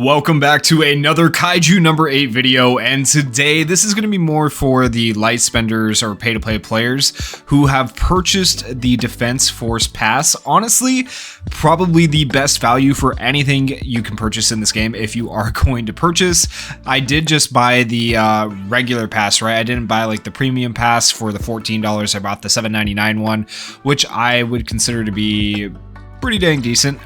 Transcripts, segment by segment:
Welcome back to another Kaiju number 8 video, and today this is going to be more for the light spenders or pay-to-play players who have purchased the Defense Force Pass. Honestly, probably the best value for anything you can purchase in this game if you are going to purchase. I did just buy the regular pass, right? I didn't buy like the premium pass for the $14. I bought the $7.99 one, which I would consider to be pretty dang decent.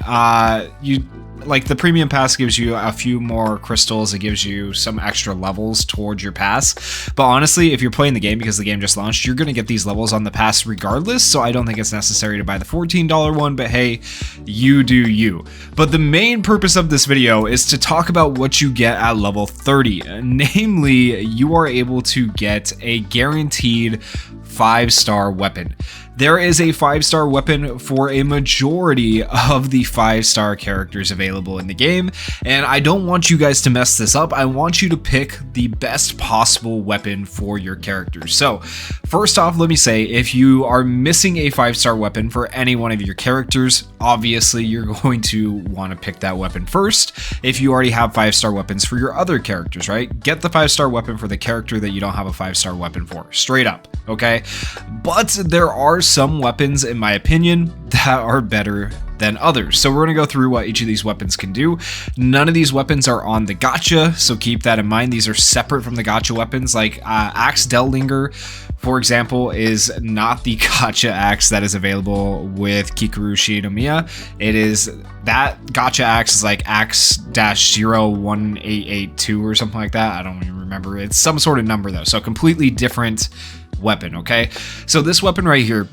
Like the premium pass gives you a few more crystals, it gives you some extra levels towards your pass, but honestly, if you're playing the game because the game just launched, you're gonna get these levels on the pass regardless, so I don't think it's necessary to buy the $14 one, but hey, you do you. But the main purpose of this video is to talk about what you get at level 30, namely, you are able to get a guaranteed 5-star weapon. There is a 5-star weapon for a majority of the 5-star characters available in the game, and I don't want you guys to mess this up. I want you to pick the best possible weapon for your characters. So, first off, let me say, if you are missing a 5-star weapon for any one of your characters, obviously you're going to want to pick that weapon first. If you already have 5-star weapons for your other characters, right? Get the 5-star weapon for the character that you don't have a 5-star weapon for, straight up, okay? But there are some weapons, in my opinion, that are better than others. So we're going to go through what each of these weapons can do. None of these weapons are on the gacha, so keep that in mind. These are separate from the gacha weapons. Like Axe Dellinger, for example, is not the gacha axe that is available with Kikaroo Shinomiya. It is that gacha axe is like Axe-01882 or something like that. I don't even remember. It's some sort of number though, so completely different weapon, okay? So this weapon right here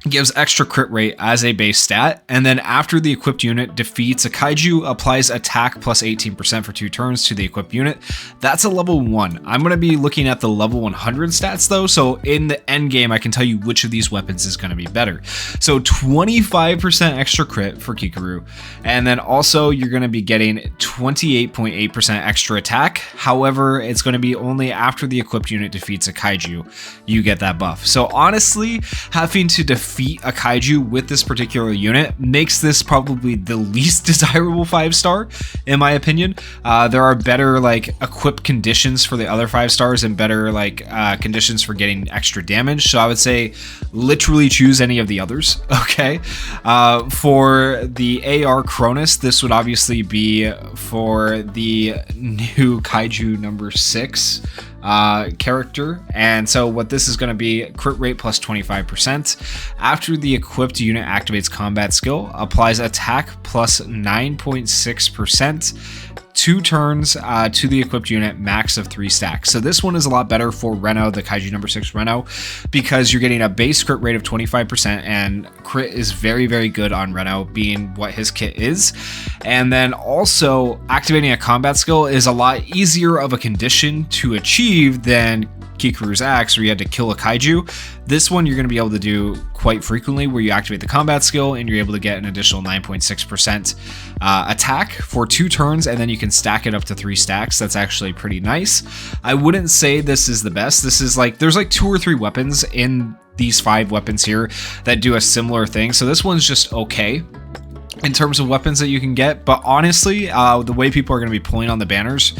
gives extra crit rate as a base stat, and then after the equipped unit defeats a kaiju, applies attack plus 18% for 2 turns to the equipped unit. That's a level 1. I'm going to be looking at the level 100 stats though, so in the end game I can tell you which of these weapons is going to be better. So 25% extra crit for Kikaroo, and then also you're going to be getting 28.8% extra attack. However, it's going to be only after the equipped unit defeats a kaiju you get that buff. So honestly, having to defeat a kaiju with this particular unit makes this probably the least desirable 5-star in my opinion. There are better like equip conditions for the other 5-stars and better like conditions for getting extra damage, so I would say literally choose any of the others, okay? For the AR Cronus, this would obviously be for the new Kaiju number 6 character, and so what this is going to be, crit rate plus 25%. After the equipped unit activates combat skill, applies attack plus 9.6%, 2 turns to the equipped unit, max of 3 stacks. So this one is a lot better for Rena, the Kaiju number 6 Rena, because you're getting a base crit rate of 25%, and crit is very, very good on Rena, being what his kit is. And then also activating a combat skill is a lot easier of a condition to achieve than Kikaroo's axe, where you had to kill a kaiju. This one you're going to be able to do quite frequently, where you activate the combat skill and you're able to get an additional 9.6% attack for 2 turns, and then you can stack it up to 3 stacks. That's actually pretty nice. I wouldn't say this is the best. This is like, there's like 2 or 3 weapons in these 5 weapons here that do a similar thing, so this one's just okay in terms of weapons that you can get. But honestly, the way people are going to be pulling on the banners,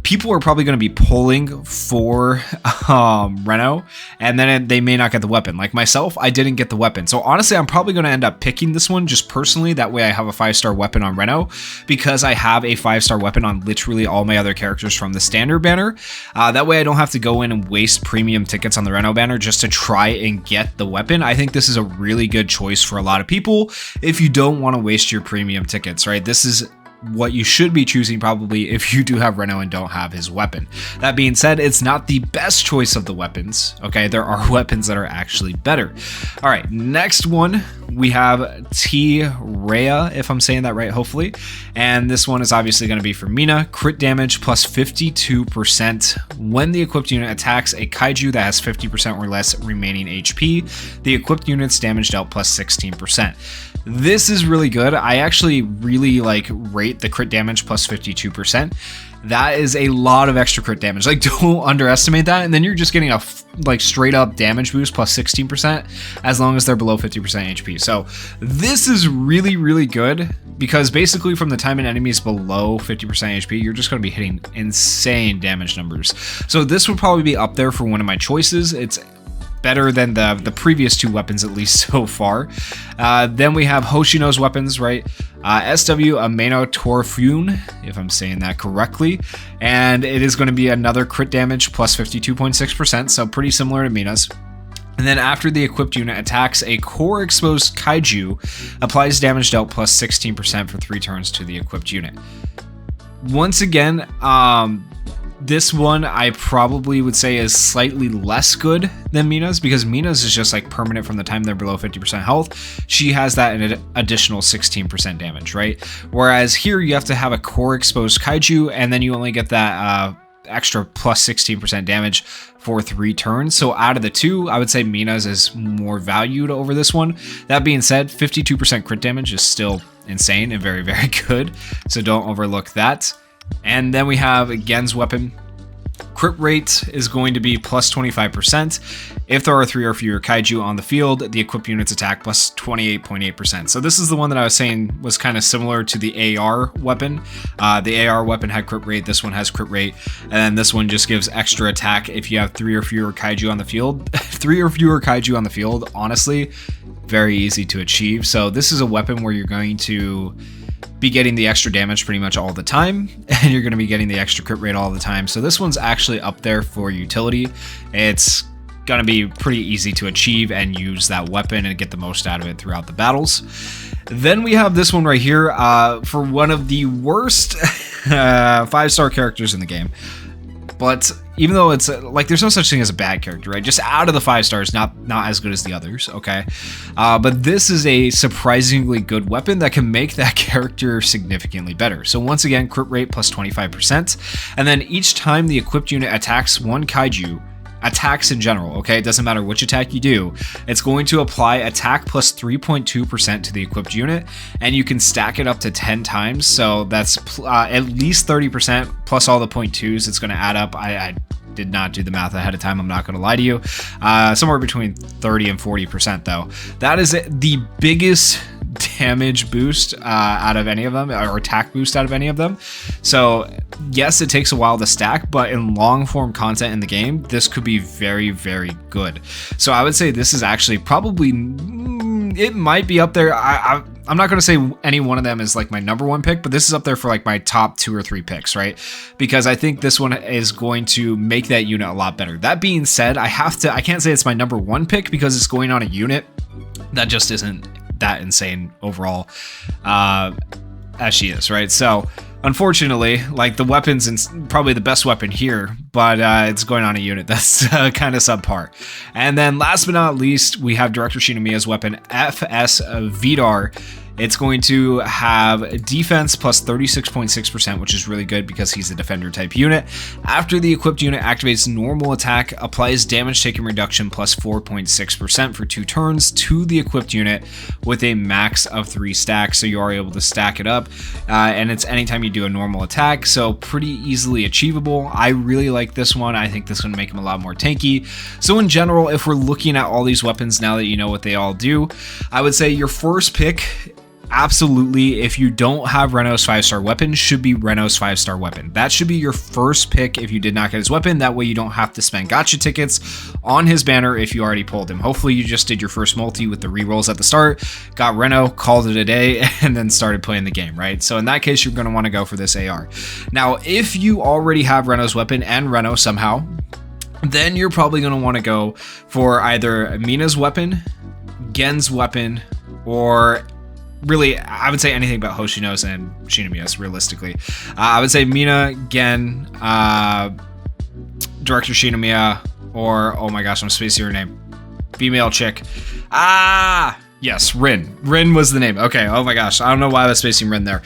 people are probably going to be pulling for Reno, and then they may not get the weapon. Like myself, I didn't get the weapon, so honestly I'm probably going to end up picking this one just personally. That way I have a 5-star weapon on Reno, because I have a 5-star weapon on literally all my other characters from the standard banner. That way I don't have to go in and waste premium tickets on the Reno banner just to try and get the weapon. I think this is a really good choice for a lot of people if you don't want to waste your premium tickets, right? This is what you should be choosing probably if you do have Reno and don't have his weapon. That being said, it's not the best choice of the weapons, okay? There are weapons that are actually better. All right, next one, we have T-Rhea, if I'm saying that right, hopefully. And this one is obviously going to be for Mina. Crit damage plus 52% when the equipped unit attacks a kaiju that has 50% or less remaining HP. The equipped unit's damage dealt plus 16%. This is really good. I actually really rate the crit damage plus 52%. That is a lot of extra crit damage. Like, don't underestimate that. And then you're just getting a straight up damage boost plus 16% as long as they're below 50% HP. HP. So this is really, really good because basically from the time an enemy is below 50% HP, you're just going to be hitting insane damage numbers. So this would probably be up there for one of my choices. It's better than the previous two weapons, at least so far. Then we have Hoshina's weapons, right? SW Ameno Torfune, if I'm saying that correctly. And it is going to be another crit damage plus 52.6%, so pretty similar to Mina's. And then after the equipped unit attacks a core exposed Kaiju, applies damage dealt plus 16% for 3 turns to the equipped unit. Once again, this one I probably would say is slightly less good than Mina's, because Mina's is just like permanent from the time they're below 50% health. She has that in an additional 16% damage, right? Whereas here you have to have a core exposed Kaiju, and then you only get that extra plus 16% damage for 3 turns. So out of the two, I would say Mina's is more valued over this one. That being said, 52% crit damage is still insane and very, very good. So don't overlook that. And then we have Gen's weapon. Crit rate is going to be plus 25%. If there are 3 or fewer Kaiju on the field, the equipped unit's attack plus 28.8%. So this is the one that I was saying was kind of similar to the AR weapon. The AR weapon had crit rate, this one has crit rate, and then this one just gives extra attack if you have 3 or fewer Kaiju on the field. 3 or fewer Kaiju on the field, honestly, very easy to achieve. So this is a weapon where you're going to be getting the extra damage pretty much all the time, and you're going to be getting the extra crit rate all the time. So this one's actually up there for utility. It's going to be pretty easy to achieve and use that weapon and get the most out of it throughout the battles. Then we have this one right here for one of the worst 5-star characters in the game. But even though it's like, there's no such thing as a bad character, right? Just out of the 5 stars, not as good as the others, okay? But this is a surprisingly good weapon that can make that character significantly better. So once again, crit rate plus 25%. And then each time the equipped unit attacks one Kaiju, attacks in general, okay? It doesn't matter which attack you do, it's going to apply attack plus 3.2% to the equipped unit, and you can stack it up to 10 times. So that's at least 30% plus all the 0.2s. It's going to add up. I did not do the math ahead of time, I'm not going to lie to you. Somewhere between 30 and 40% though. That is the biggest damage boost out of any of them, or attack boost out of any of them. So yes, it takes a while to stack, but in long form content in the game, this could be very, very good. So I would say this is actually probably, it might be up there. I'm not going to say any one of them is like my number 1 pick, but this is up there for like my top 2 or 3 picks, right? Because I think this one is going to make that unit a lot better. That being said, I can't say it's my number 1 pick because it's going on a unit that just isn't that insane overall as she is, right? So unfortunately, like, the weapon's probably the best weapon here, but it's going on a unit that's kind of subpar. And then last but not least, we have Director Shinomiya's weapon, FS Vidar. It's going to have defense plus 36.6%, which is really good because he's a defender type unit. After the equipped unit activates normal attack, applies damage taken reduction plus 4.6% for 2 turns to the equipped unit with a max of 3 stacks. So you are able to stack it up, and it's anytime you do a normal attack, so pretty easily achievable. I really like this one. I think this is going to make him a lot more tanky. So in general, if we're looking at all these weapons now that you know what they all do, I would say your first pick, absolutely, if you don't have Reno's 5-star weapon, should be Reno's 5-star weapon. That should be your first pick if you did not get his weapon. That way you don't have to spend gacha tickets on his banner if you already pulled him. Hopefully you just did your first multi with the rerolls at the start, got Reno, called it a day, and then started playing the game, right? So in that case, you're going to want to go for this AR. Now, if you already have Reno's weapon and Reno somehow, then you're probably going to want to go for either Mina's weapon, Gen's weapon, or really, I would say anything about Hoshina's and Shinomiya's, realistically. I would say Mina, Gen, Director Shinomiya, or, oh my gosh, I'm spacing her name. Female chick. Yes, Rin. Rin was the name. Okay, oh my gosh, I don't know why I was spacing Rin there.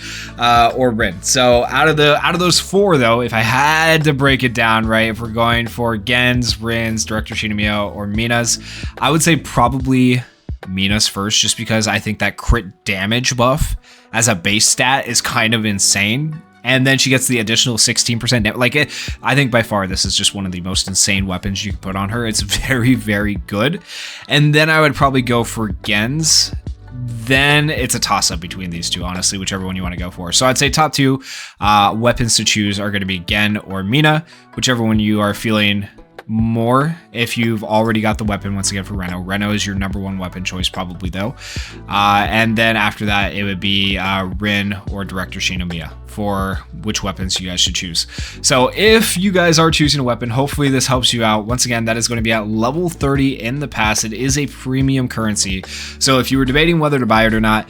Or Rin. So out of those 4 though, if I had to break it down, right, if we're going for Gen's, Rin's, Director Shinomiya, or Mina's, I would say probably Mina's first, just because I think that crit damage buff as a base stat is kind of insane. And then she gets the additional 16%. Like, I think by far this is just one of the most insane weapons you can put on her. It's very, very good. And then I would probably go for Gen's then it's a toss-up between these two, honestly, whichever one you want to go for. So I'd say top two weapons to choose are going to be Gen or Mina, whichever one you are feeling more. If you've already got the weapon, once again, for Rena is your number one weapon choice, probably, though. And then after that, it would be Rin or Director Shinomiya for which weapons you guys should choose. So if you guys are choosing a weapon, hopefully this helps you out. Once again, that is going to be at level 30 in the pass. It is a premium currency. So if you were debating whether to buy it or not,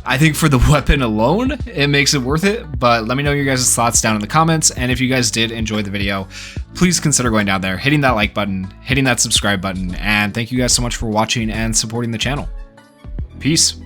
I think for the weapon alone, it makes it worth it. But let me know your guys' thoughts down in the comments. And if you guys did enjoy the video, please consider going down there, hitting that like button, hitting that subscribe button. And thank you guys so much for watching and supporting the channel. Peace.